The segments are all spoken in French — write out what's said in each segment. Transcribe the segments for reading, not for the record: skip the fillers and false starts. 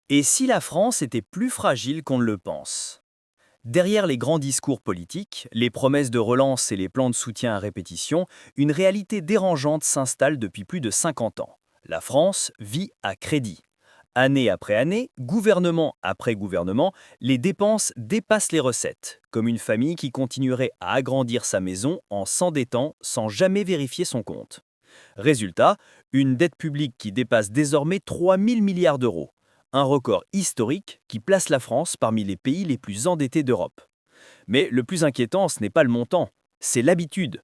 Et si la France était plus fragile qu'on ne le pense? Derrière les grands discours politiques, les promesses de relance et les plans de soutien à répétition, une réalité dérangeante s'installe depuis plus de 50 ans. La France vit à crédit. Année après année, gouvernement après gouvernement, les dépenses dépassent les recettes, comme une famille qui continuerait à agrandir sa maison en s'endettant sans jamais vérifier son compte. Résultat, une dette publique qui dépasse désormais 3 000 milliards d'euros, un record historique qui place la France parmi les pays les plus endettés d'Europe. Mais le plus inquiétant, ce n'est pas le montant, c'est l'habitude.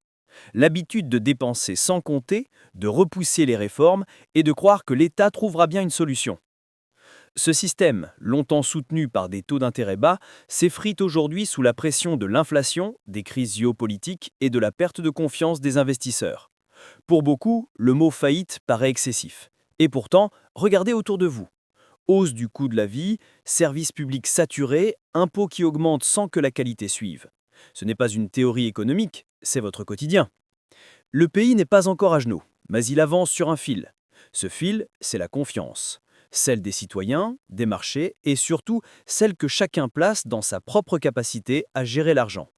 L'habitude de dépenser sans compter, de repousser les réformes et de croire que l'État trouvera bien une solution. Ce système, longtemps soutenu par des taux d'intérêt bas, s'effrite aujourd'hui sous la pression de l'inflation, des crises géopolitiques et de la perte de confiance des investisseurs. Pour beaucoup, le mot faillite paraît excessif. Et pourtant, regardez autour de vous. Hausse du coût de la vie, services publics saturés, impôts qui augmentent sans que la qualité suive. Ce n'est pas une théorie économique, c'est votre quotidien. Le pays n'est pas encore à genoux, mais il avance sur un fil. Ce fil, c'est la confiance. Celle des citoyens, des marchés et surtout celle que chacun place dans sa propre capacité à gérer l'argent.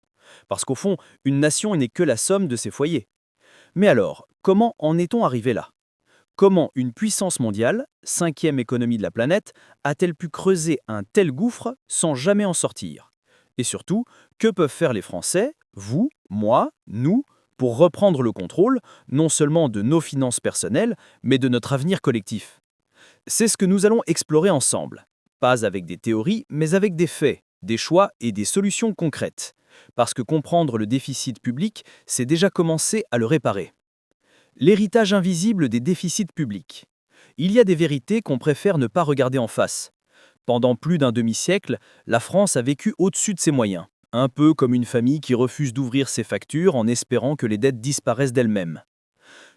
Parce qu'au fond, une nation n'est que la somme de ses foyers. Mais alors, comment en est-on arrivé là? Comment une puissance mondiale, cinquième économie de la planète, a-t-elle pu creuser un tel gouffre sans jamais en sortir? Et surtout, que peuvent faire les Français, vous, moi, nous, pour reprendre le contrôle, non seulement de nos finances personnelles, mais de notre avenir collectif? C'est ce que nous allons explorer ensemble. Pas avec des théories, mais avec des faits, des choix et des solutions concrètes. Parce que comprendre le déficit public, c'est déjà commencer à le réparer. L'héritage invisible des déficits publics. Il y a des vérités qu'on préfère ne pas regarder en face. Pendant plus d'un demi-siècle, la France a vécu au-dessus de ses moyens, un peu comme une famille qui refuse d'ouvrir ses factures en espérant que les dettes disparaissent d'elles-mêmes.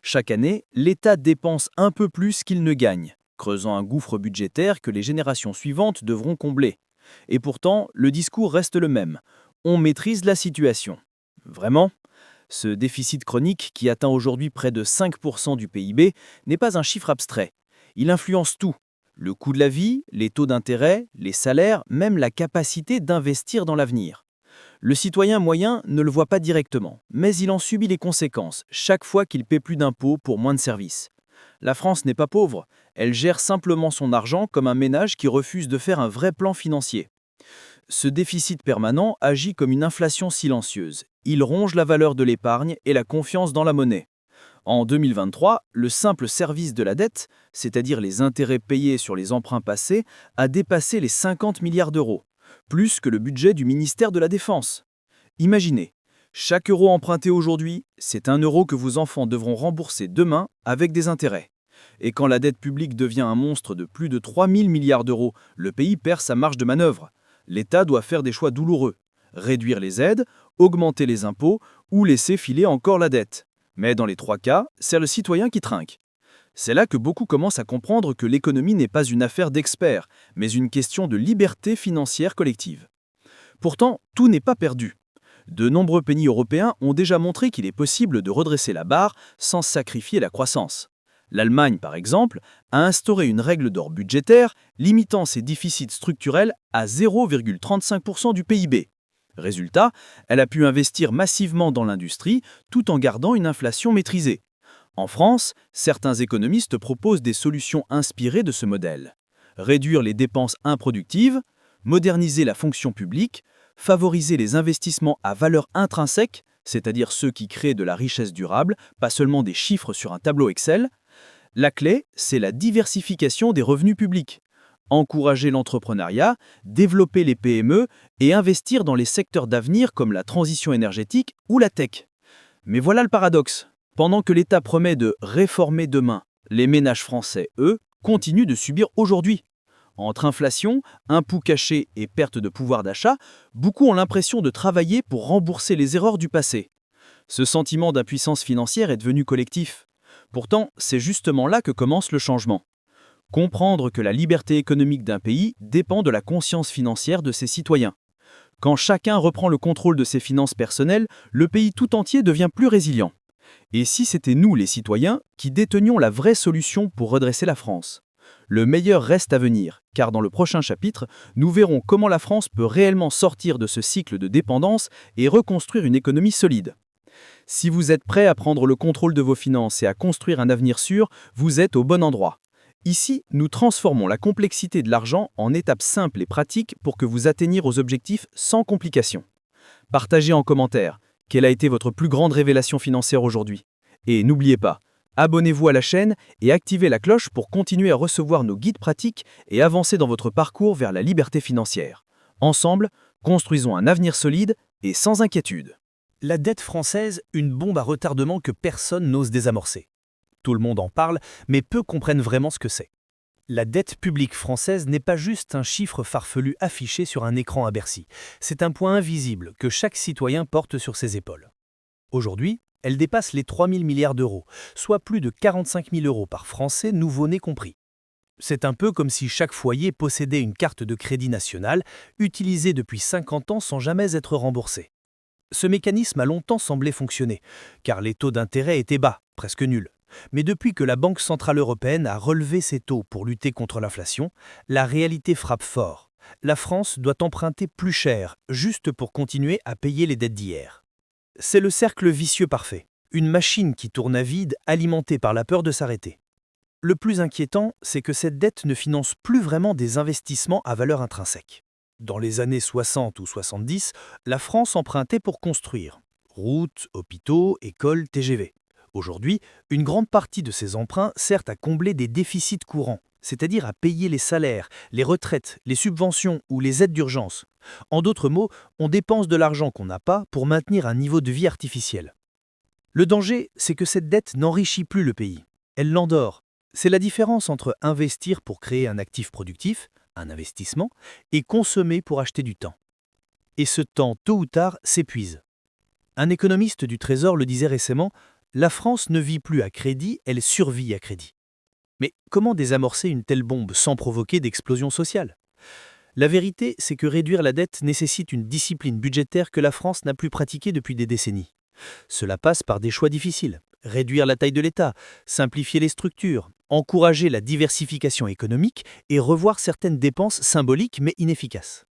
Chaque année, l'État dépense un peu plus qu'il ne gagne, creusant un gouffre budgétaire que les générations suivantes devront combler. Et pourtant, le discours reste le même. On maîtrise la situation. Vraiment? Ce déficit chronique, qui atteint aujourd'hui près de 5% du PIB, n'est pas un chiffre abstrait. Il influence tout. Le coût de la vie, les taux d'intérêt, les salaires, même la capacité d'investir dans l'avenir. Le citoyen moyen ne le voit pas directement, mais il en subit les conséquences chaque fois qu'il paie plus d'impôts pour moins de services. La France n'est pas pauvre, elle gère simplement son argent comme un ménage qui refuse de faire un vrai plan financier. Ce déficit permanent agit comme une inflation silencieuse. Il ronge la valeur de l'épargne et la confiance dans la monnaie. En 2023, le simple service de la dette, c'est-à-dire les intérêts payés sur les emprunts passés, a dépassé les 50 milliards d'euros, plus que le budget du ministère de la Défense. Imaginez, chaque euro emprunté aujourd'hui, c'est un euro que vos enfants devront rembourser demain avec des intérêts. Et quand la dette publique devient un monstre de plus de 3 000 milliards d'euros, le pays perd sa marge de manœuvre. L'État doit faire des choix douloureux. Réduire les aides, augmenter les impôts ou laisser filer encore la dette. Mais dans les trois cas, c'est le citoyen qui trinque. C'est là que beaucoup commencent à comprendre que l'économie n'est pas une affaire d'experts, mais une question de liberté financière collective. Pourtant, tout n'est pas perdu. De nombreux pays européens ont déjà montré qu'il est possible de redresser la barre sans sacrifier la croissance. L'Allemagne, par exemple, a instauré une règle d'or budgétaire limitant ses déficits structurels à 0,35% du PIB. Résultat, elle a pu investir massivement dans l'industrie tout en gardant une inflation maîtrisée. En France, certains économistes proposent des solutions inspirées de ce modèle. Réduire les dépenses improductives, moderniser la fonction publique, favoriser les investissements à valeur intrinsèque, c'est-à-dire ceux qui créent de la richesse durable, pas seulement des chiffres sur un tableau Excel. La clé, c'est la diversification des revenus publics. Encourager l'entrepreneuriat, développer les PME et investir dans les secteurs d'avenir comme la transition énergétique ou la tech. Mais voilà le paradoxe. Pendant que l'État promet de réformer demain, les ménages français, eux, continuent de subir aujourd'hui. Entre inflation, impôts cachés et perte de pouvoir d'achat, beaucoup ont l'impression de travailler pour rembourser les erreurs du passé. Ce sentiment d'impuissance financière est devenu collectif. Pourtant, c'est justement là que commence le changement. Comprendre que la liberté économique d'un pays dépend de la conscience financière de ses citoyens. Quand chacun reprend le contrôle de ses finances personnelles, le pays tout entier devient plus résilient. Et si c'était nous, les citoyens, qui détenions la vraie solution pour redresser la France? Le meilleur reste à venir, car dans le prochain chapitre, nous verrons comment la France peut réellement sortir de ce cycle de dépendance et reconstruire une économie solide. Si vous êtes prêt à prendre le contrôle de vos finances et à construire un avenir sûr, vous êtes au bon endroit. Ici, nous transformons la complexité de l'argent en étapes simples et pratiques pour que vous atteigniez vos objectifs sans complications. Partagez en commentaire quelle a été votre plus grande révélation financière aujourd'hui. Et n'oubliez pas, abonnez-vous à la chaîne et activez la cloche pour continuer à recevoir nos guides pratiques et avancer dans votre parcours vers la liberté financière. Ensemble, construisons un avenir solide et sans inquiétude. La dette française, une bombe à retardement que personne n'ose désamorcer. Tout le monde en parle, mais peu comprennent vraiment ce que c'est. La dette publique française n'est pas juste un chiffre farfelu affiché sur un écran à Bercy. C'est un poids invisible que chaque citoyen porte sur ses épaules. Aujourd'hui, elle dépasse les 3 000 milliards d'euros, soit plus de 45 000 euros par Français, nouveau-né compris. C'est un peu comme si chaque foyer possédait une carte de crédit nationale, utilisée depuis 50 ans sans jamais être remboursée. Ce mécanisme a longtemps semblé fonctionner, car les taux d'intérêt étaient bas, presque nuls. Mais depuis que la Banque centrale européenne a relevé ses taux pour lutter contre l'inflation, la réalité frappe fort. La France doit emprunter plus cher, juste pour continuer à payer les dettes d'hier. C'est le cercle vicieux parfait, une machine qui tourne à vide, alimentée par la peur de s'arrêter. Le plus inquiétant, c'est que cette dette ne finance plus vraiment des investissements à valeur intrinsèque. Dans les années 60 ou 70, la France empruntait pour construire. Routes, hôpitaux, écoles, TGV. Aujourd'hui, une grande partie de ces emprunts sert à combler des déficits courants, c'est-à-dire à payer les salaires, les retraites, les subventions ou les aides d'urgence. En d'autres mots, on dépense de l'argent qu'on n'a pas pour maintenir un niveau de vie artificiel. Le danger, c'est que cette dette n'enrichit plus le pays. Elle l'endort. C'est la différence entre investir pour créer un actif productif, un investissement, et consommer pour acheter du temps. Et ce temps, tôt ou tard, s'épuise. Un économiste du Trésor le disait récemment, la France ne vit plus à crédit, elle survit à crédit. Mais comment désamorcer une telle bombe sans provoquer d'explosion sociale ? La vérité, c'est que réduire la dette nécessite une discipline budgétaire que la France n'a plus pratiquée depuis des décennies. Cela passe par des choix difficiles. Réduire la taille de l'État, simplifier les structures, encourager la diversification économique et revoir certaines dépenses symboliques mais inefficaces.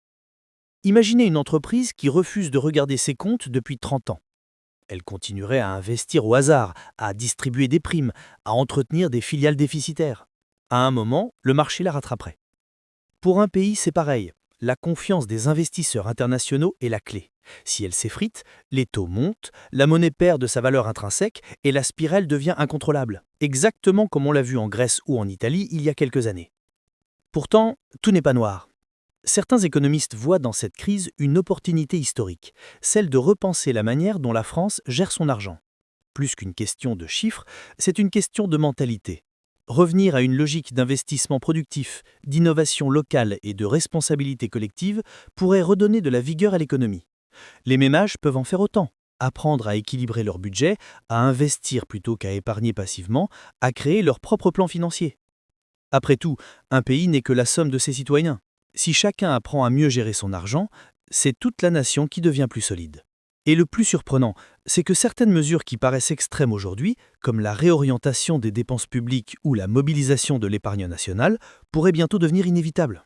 Imaginez une entreprise qui refuse de regarder ses comptes depuis 30 ans. Elle continuerait à investir au hasard, à distribuer des primes, à entretenir des filiales déficitaires. À un moment, le marché la rattraperait. Pour un pays, c'est pareil. La confiance des investisseurs internationaux est la clé. Si elle s'effrite, les taux montent, la monnaie perd de sa valeur intrinsèque et la spirale devient incontrôlable, exactement comme on l'a vu en Grèce ou en Italie il y a quelques années. Pourtant, tout n'est pas noir. Certains économistes voient dans cette crise une opportunité historique, celle de repenser la manière dont la France gère son argent. Plus qu'une question de chiffres, c'est une question de mentalité. Revenir à une logique d'investissement productif, d'innovation locale et de responsabilité collective pourrait redonner de la vigueur à l'économie. Les ménages peuvent en faire autant, apprendre à équilibrer leur budget, à investir plutôt qu'à épargner passivement, à créer leur propre plan financier. Après tout, un pays n'est que la somme de ses citoyens. Si chacun apprend à mieux gérer son argent, c'est toute la nation qui devient plus solide. Et le plus surprenant, c'est que certaines mesures qui paraissent extrêmes aujourd'hui, comme la réorientation des dépenses publiques ou la mobilisation de l'épargne nationale, pourraient bientôt devenir inévitables.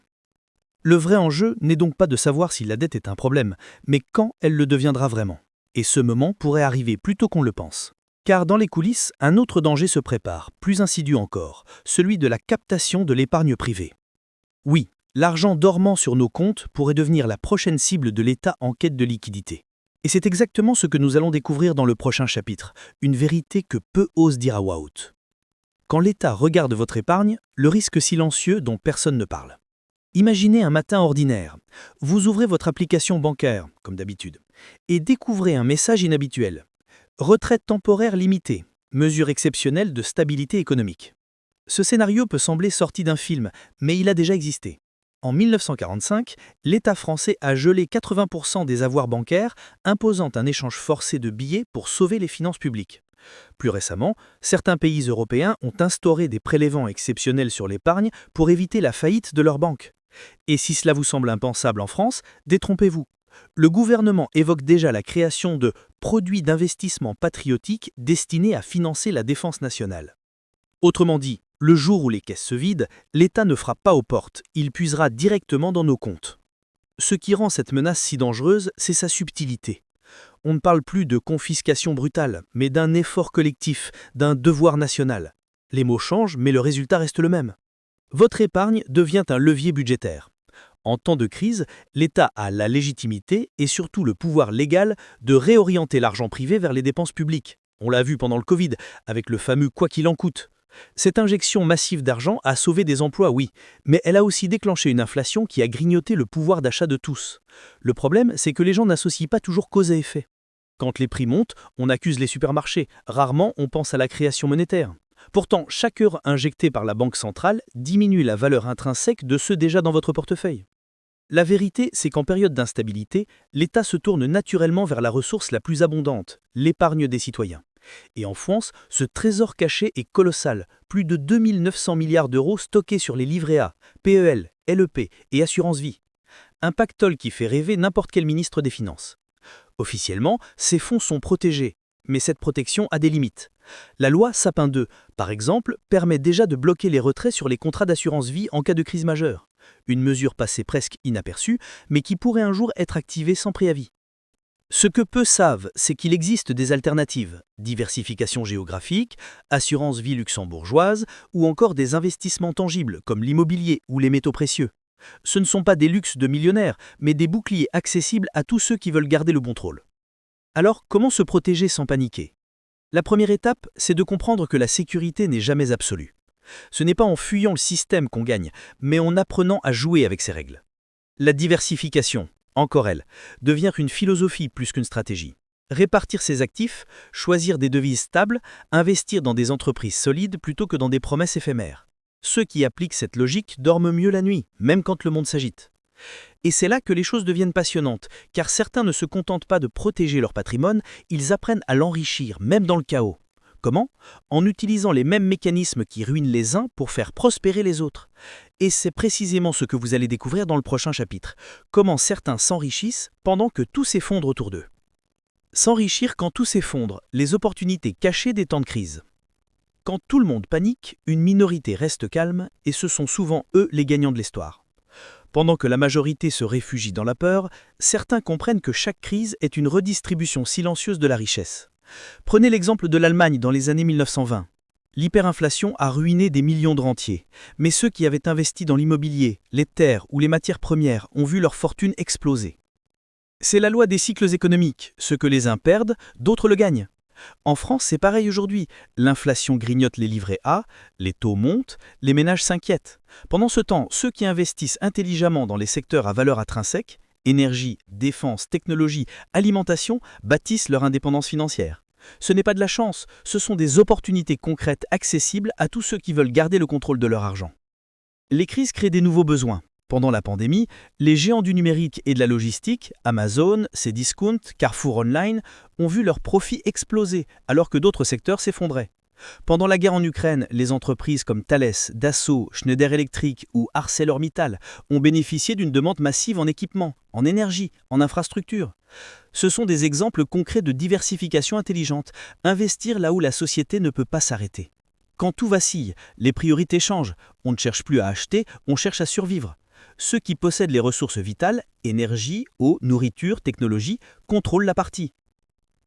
Le vrai enjeu n'est donc pas de savoir si la dette est un problème, mais quand elle le deviendra vraiment. Et ce moment pourrait arriver plus tôt qu'on le pense. Car dans les coulisses, un autre danger se prépare, plus insidieux encore, celui de la captation de l'épargne privée. Oui, l'argent dormant sur nos comptes pourrait devenir la prochaine cible de l'État en quête de liquidité. Et c'est exactement ce que nous allons découvrir dans le prochain chapitre, une vérité que peu osent dire à voix haute. Quand l'État regarde votre épargne, le risque silencieux dont personne ne parle. Imaginez un matin ordinaire. Vous ouvrez votre application bancaire, comme d'habitude, et découvrez un message inhabituel. Retraite temporaire limitée, mesure exceptionnelle de stabilité économique. Ce scénario peut sembler sorti d'un film, mais il a déjà existé. En 1945, l'État français a gelé 80% des avoirs bancaires, imposant un échange forcé de billets pour sauver les finances publiques. Plus récemment, certains pays européens ont instauré des prélèvements exceptionnels sur l'épargne pour éviter la faillite de leurs banques. Et si cela vous semble impensable en France, détrompez-vous. Le gouvernement évoque déjà la création de produits d'investissement patriotiques destinés à financer la défense nationale. Autrement dit, Le jour où les caisses se vident, l'État ne frappe pas aux portes, il puisera directement dans nos comptes. Ce qui rend cette menace si dangereuse, c'est sa subtilité. On ne parle plus de confiscation brutale, mais d'un effort collectif, d'un devoir national. Les mots changent, mais le résultat reste le même. Votre épargne devient un levier budgétaire. En temps de crise, l'État a la légitimité et surtout le pouvoir légal de réorienter l'argent privé vers les dépenses publiques. On l'a vu pendant le Covid, avec le fameux « quoi qu'il en coûte ». Cette injection massive d'argent a sauvé des emplois, oui, mais elle a aussi déclenché une inflation qui a grignoté le pouvoir d'achat de tous. Le problème, c'est que les gens n'associent pas toujours cause à effet. Quand les prix montent, on accuse les supermarchés. Rarement, on pense à la création monétaire. Pourtant, chaque euro injecté par la Banque centrale diminue la valeur intrinsèque de ceux déjà dans votre portefeuille. La vérité, c'est qu'en période d'instabilité, l'État se tourne naturellement vers la ressource la plus abondante, l'épargne des citoyens. Et en France, ce trésor caché est colossal, plus de 2 900 milliards d'euros stockés sur les livrets A, PEL, LEP et assurance vie. Un pactole qui fait rêver n'importe quel ministre des Finances. Officiellement, ces fonds sont protégés, mais cette protection a des limites. La loi Sapin 2, par exemple, permet déjà de bloquer les retraits sur les contrats d'assurance vie en cas de crise majeure. Une mesure passée presque inaperçue, mais qui pourrait un jour être activée sans préavis. Ce que peu savent, c'est qu'il existe des alternatives, diversification géographique, assurance vie luxembourgeoise ou encore des investissements tangibles comme l'immobilier ou les métaux précieux. Ce ne sont pas des luxes de millionnaires, mais des boucliers accessibles à tous ceux qui veulent garder le bon trôle. Alors, comment se protéger sans paniquer? La première étape, c'est de comprendre que la sécurité n'est jamais absolue. Ce n'est pas en fuyant le système qu'on gagne, mais en apprenant à jouer avec ses règles. La diversification, encore elle, devient une philosophie plus qu'une stratégie. Répartir ses actifs, choisir des devises stables, investir dans des entreprises solides plutôt que dans des promesses éphémères. Ceux qui appliquent cette logique dorment mieux la nuit, même quand le monde s'agite. Et c'est là que les choses deviennent passionnantes, car certains ne se contentent pas de protéger leur patrimoine, ils apprennent à l'enrichir, même dans le chaos. Comment? En utilisant les mêmes mécanismes qui ruinent les uns pour faire prospérer les autres. Et c'est précisément ce que vous allez découvrir dans le prochain chapitre. Comment certains s'enrichissent pendant que tout s'effondre autour d'eux. S'enrichir quand tout s'effondre, les opportunités cachées des temps de crise. Quand tout le monde panique, une minorité reste calme et ce sont souvent eux les gagnants de l'histoire. Pendant que la majorité se réfugie dans la peur, certains comprennent que chaque crise est une redistribution silencieuse de la richesse. Prenez l'exemple de l'Allemagne dans les années 1920. L'hyperinflation a ruiné des millions de rentiers, mais ceux qui avaient investi dans l'immobilier, les terres ou les matières premières ont vu leur fortune exploser. C'est la loi des cycles économiques, ce que les uns perdent, d'autres le gagnent. En France, c'est pareil aujourd'hui. L'inflation grignote les livrets A, les taux montent, les ménages s'inquiètent. Pendant ce temps, ceux qui investissent intelligemment dans les secteurs à valeur intrinsèque, énergie, défense, technologie, alimentation, bâtissent leur indépendance financière. Ce n'est pas de la chance, ce sont des opportunités concrètes accessibles à tous ceux qui veulent garder le contrôle de leur argent. Les crises créent des nouveaux besoins. Pendant la pandémie, les géants du numérique et de la logistique, Amazon, Cdiscount, Carrefour Online, ont vu leurs profits exploser alors que d'autres secteurs s'effondraient. Pendant la guerre en Ukraine, les entreprises comme Thales, Dassault, Schneider Electric ou ArcelorMittal ont bénéficié d'une demande massive en équipement, en énergie, en infrastructure. Ce sont des exemples concrets de diversification intelligente, investir là où la société ne peut pas s'arrêter. Quand tout vacille, les priorités changent, on ne cherche plus à acheter, on cherche à survivre. Ceux qui possèdent les ressources vitales, énergie, eau, nourriture, technologie, contrôlent la partie.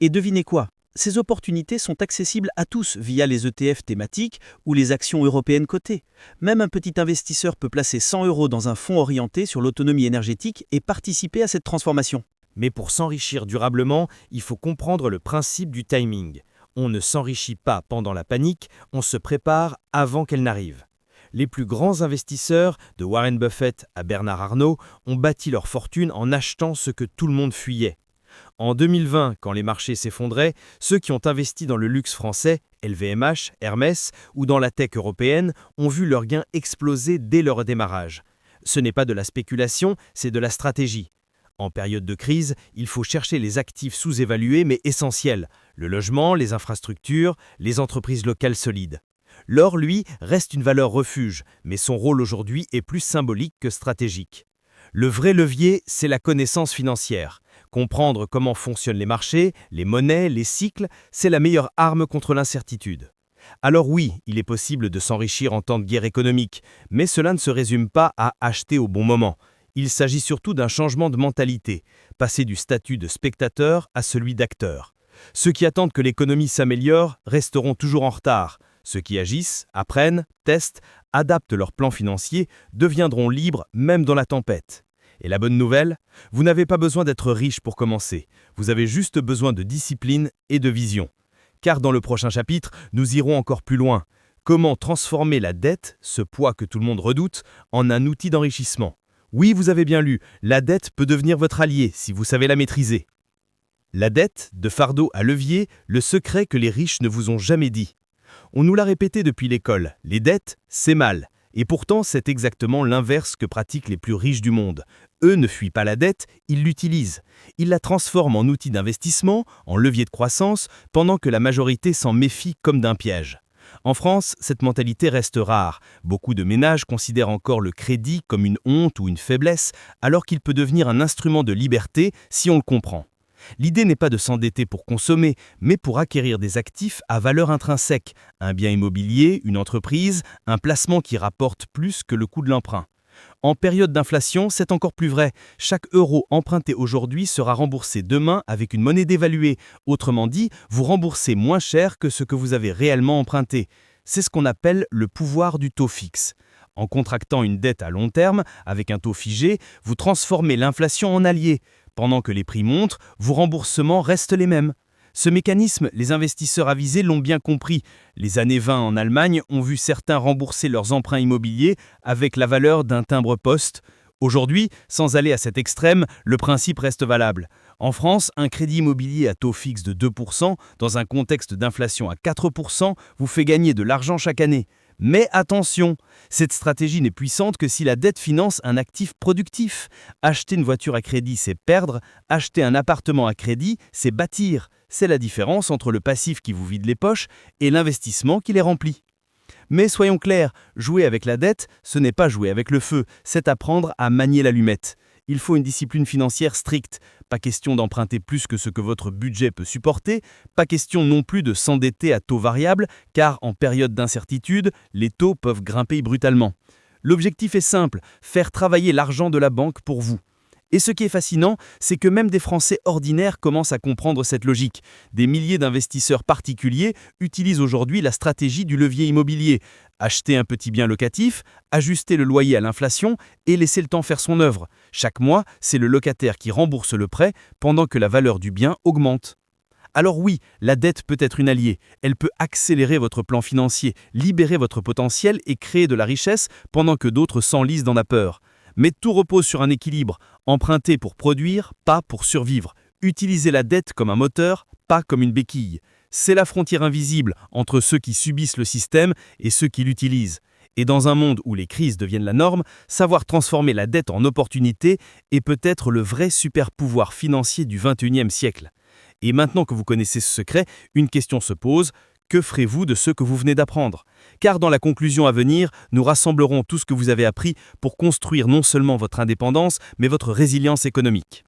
Et devinez quoi? Ces opportunités sont accessibles à tous via les ETF thématiques ou les actions européennes cotées. Même un petit investisseur peut placer 100 € dans un fonds orienté sur l'autonomie énergétique et participer à cette transformation. Mais pour s'enrichir durablement, il faut comprendre le principe du timing. On ne s'enrichit pas pendant la panique, on se prépare avant qu'elle n'arrive. Les plus grands investisseurs, de Warren Buffett à Bernard Arnault, ont bâti leur fortune en achetant ce que tout le monde fuyait. En 2020, quand les marchés s'effondraient, ceux qui ont investi dans le luxe français, LVMH, Hermès ou dans la tech européenne, ont vu leurs gains exploser dès leur démarrage. Ce n'est pas de la spéculation, c'est de la stratégie. En période de crise, il faut chercher les actifs sous-évalués mais essentiels, le logement, les infrastructures, les entreprises locales solides. L'or, lui, reste une valeur refuge, mais son rôle aujourd'hui est plus symbolique que stratégique. Le vrai levier, c'est la connaissance financière. Comprendre comment fonctionnent les marchés, les monnaies, les cycles, c'est la meilleure arme contre l'incertitude. Alors oui, il est possible de s'enrichir en temps de guerre économique, mais cela ne se résume pas à acheter au bon moment. Il s'agit surtout d'un changement de mentalité, passer du statut de spectateur à celui d'acteur. Ceux qui attendent que l'économie s'améliore resteront toujours en retard. Ceux qui agissent, apprennent, testent, adaptent leur plan financier deviendront libres même dans la tempête. Et la bonne nouvelle, vous n'avez pas besoin d'être riche pour commencer. Vous avez juste besoin de discipline et de vision. Car dans le prochain chapitre, nous irons encore plus loin. Comment transformer la dette, ce poids que tout le monde redoute, en un outil d'enrichissement. Oui, vous avez bien lu, la dette peut devenir votre allié si vous savez la maîtriser. La dette, de fardeau à levier, le secret que les riches ne vous ont jamais dit. On nous l'a répété depuis l'école, les dettes, c'est mal. Et pourtant, c'est exactement l'inverse que pratiquent les plus riches du monde. Eux ne fuient pas la dette, ils l'utilisent. Ils la transforment en outil d'investissement, en levier de croissance, pendant que la majorité s'en méfie comme d'un piège. En France, cette mentalité reste rare. Beaucoup de ménages considèrent encore le crédit comme une honte ou une faiblesse, alors qu'il peut devenir un instrument de liberté si on le comprend. L'idée n'est pas de s'endetter pour consommer, mais pour acquérir des actifs à valeur intrinsèque, un bien immobilier, une entreprise, un placement qui rapporte plus que le coût de l'emprunt. En période d'inflation, c'est encore plus vrai. Chaque euro emprunté aujourd'hui sera remboursé demain avec une monnaie dévaluée. Autrement dit, vous remboursez moins cher que ce que vous avez réellement emprunté. C'est ce qu'on appelle le pouvoir du taux fixe. En contractant une dette à long terme, avec un taux figé, vous transformez l'inflation en allié. Pendant que les prix montent, vos remboursements restent les mêmes. Ce mécanisme, les investisseurs avisés l'ont bien compris. Les années 20 en Allemagne ont vu certains rembourser leurs emprunts immobiliers avec la valeur d'un timbre-poste. Aujourd'hui, sans aller à cet extrême, le principe reste valable. En France, un crédit immobilier à taux fixe de 2%, dans un contexte d'inflation à 4%, vous fait gagner de l'argent chaque année. Mais attention, cette stratégie n'est puissante que si la dette finance un actif productif. Acheter une voiture à crédit, c'est perdre. Acheter un appartement à crédit, c'est bâtir. C'est la différence entre le passif qui vous vide les poches et l'investissement qui les remplit. Mais soyons clairs, jouer avec la dette, ce n'est pas jouer avec le feu, c'est apprendre à manier l'allumette. Il faut une discipline financière stricte. Pas question d'emprunter plus que ce que votre budget peut supporter, pas question non plus de s'endetter à taux variable, car en période d'incertitude, les taux peuvent grimper brutalement. L'objectif est simple, faire travailler l'argent de la banque pour vous. Et ce qui est fascinant, c'est que même des Français ordinaires commencent à comprendre cette logique. Des milliers d'investisseurs particuliers utilisent aujourd'hui la stratégie du levier immobilier. Acheter un petit bien locatif, ajuster le loyer à l'inflation et laisser le temps faire son œuvre. Chaque mois, c'est le locataire qui rembourse le prêt pendant que la valeur du bien augmente. Alors oui, la dette peut être une alliée. Elle peut accélérer votre plan financier, libérer votre potentiel et créer de la richesse pendant que d'autres s'enlisent dans la peur. Mais tout repose sur un équilibre. Emprunter pour produire, pas pour survivre. Utiliser la dette comme un moteur, pas comme une béquille. C'est la frontière invisible entre ceux qui subissent le système et ceux qui l'utilisent. Et dans un monde où les crises deviennent la norme, savoir transformer la dette en opportunité est peut-être le vrai super pouvoir financier du XXIe siècle. Et maintenant que vous connaissez ce secret, une question se pose. Que ferez-vous de ce que vous venez d'apprendre? Car dans la conclusion à venir, nous rassemblerons tout ce que vous avez appris pour construire non seulement votre indépendance, mais votre résilience économique.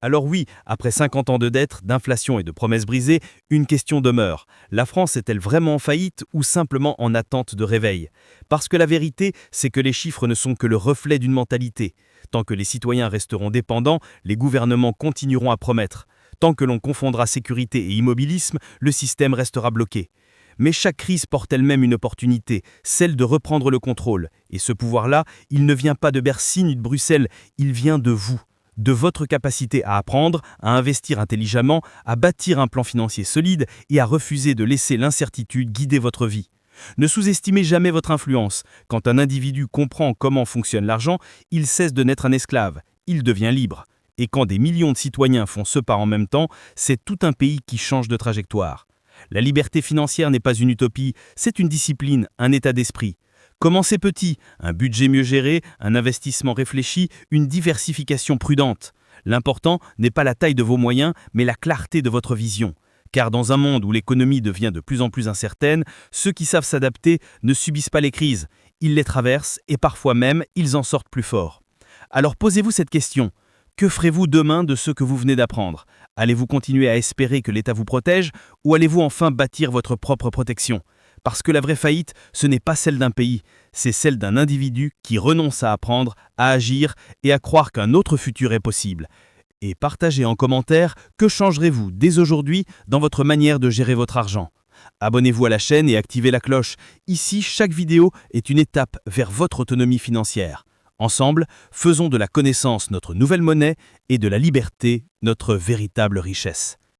Alors oui, après 50 ans de dette, d'inflation et de promesses brisées, une question demeure. La France est-elle vraiment en faillite ou simplement en attente de réveil? Parce que la vérité, c'est que les chiffres ne sont que le reflet d'une mentalité. Tant que les citoyens resteront dépendants, les gouvernements continueront à promettre. Tant que l'on confondra sécurité et immobilisme, le système restera bloqué. Mais chaque crise porte elle-même une opportunité, celle de reprendre le contrôle. Et ce pouvoir-là, il ne vient pas de Bercy ni de Bruxelles, il vient de vous. De votre capacité à apprendre, à investir intelligemment, à bâtir un plan financier solide et à refuser de laisser l'incertitude guider votre vie. Ne sous-estimez jamais votre influence. Quand un individu comprend comment fonctionne l'argent, il cesse de n'être un esclave, il devient libre. Et quand des millions de citoyens font ce pas en même temps, c'est tout un pays qui change de trajectoire. La liberté financière n'est pas une utopie, c'est une discipline, un état d'esprit. Commencez petit, un budget mieux géré, un investissement réfléchi, une diversification prudente. L'important n'est pas la taille de vos moyens, mais la clarté de votre vision. Car dans un monde où l'économie devient de plus en plus incertaine, ceux qui savent s'adapter ne subissent pas les crises. Ils les traversent et parfois même, ils en sortent plus forts. Alors posez-vous cette question. Que ferez-vous demain de ce que vous venez d'apprendre? Allez-vous continuer à espérer que l'État vous protège ou allez-vous enfin bâtir votre propre protection? Parce que la vraie faillite, ce n'est pas celle d'un pays, c'est celle d'un individu qui renonce à apprendre, à agir et à croire qu'un autre futur est possible. Et partagez en commentaire que changerez-vous dès aujourd'hui dans votre manière de gérer votre argent. Abonnez-vous à la chaîne et activez la cloche. Ici, chaque vidéo est une étape vers votre autonomie financière. Ensemble, faisons de la connaissance notre nouvelle monnaie et de la liberté notre véritable richesse.